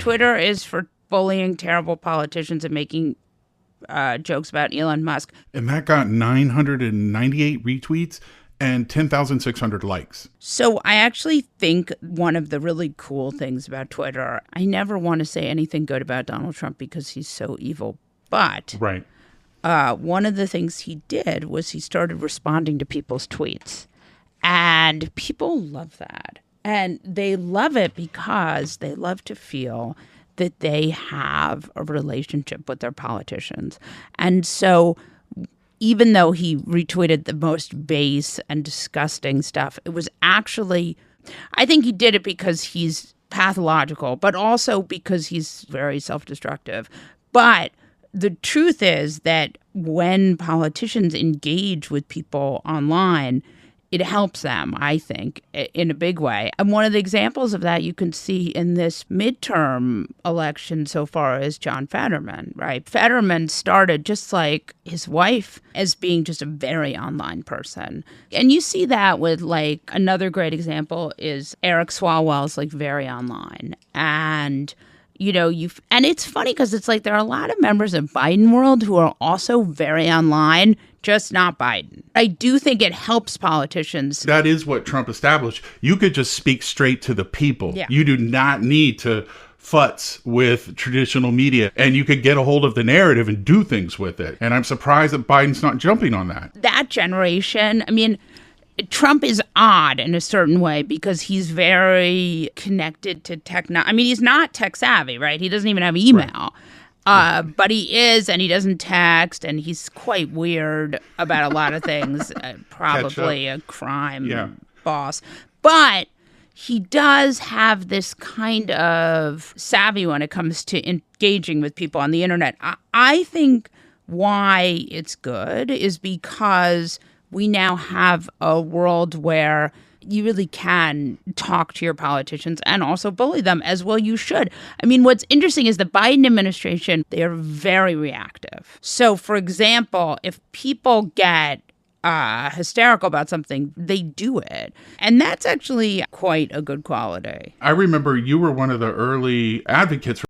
Twitter is for bullying terrible politicians and making jokes about Elon Musk. And that got 998 retweets and 10,600 likes. So I actually think one of the really cool things about Twitter, I never want to say anything good about Donald Trump because he's so evil, but right. One of the things he did was he started responding to people's tweets. And people love that. And they love it because they love to feel that they have a relationship with their politicians. And so even though he retweeted the most base and disgusting stuff, it was actually, I think he did it because he's pathological, but also because he's very self-destructive. But the truth is that when politicians engage with people online, it helps them, I think, in a big way. And one of the examples of that you can see in this midterm election so far is John Fetterman, right? Fetterman started just like his wife as being just a very online person. And you see that with like another great example is Eric Swalwell's like very online. And you know, and it's funny because it's like there are a lot of members of Biden world who are also very online, just not Biden. I do think it helps politicians. That is what Trump established. You could just speak straight to the people. Yeah. You do not need to futz with traditional media, and you could get a hold of the narrative and do things with it. And I'm surprised that Biden's not jumping on that. That generation, I mean, Trump is odd in a certain way because he's very connected to I mean, he's not tech savvy, right? He doesn't even have email. Right. But he is, and he doesn't text, and he's quite weird about a lot of things. Probably a crime boss. But he does have this kind of savvy when it comes to engaging with people on the internet. I think why it's good is because we now have a world where you really can talk to your politicians and also bully them, as well you should. I mean, what's interesting is the Biden administration, they are very reactive. So, for example, if people get hysterical about something, they do it. And that's actually quite a good quality. I remember you were one of the early advocates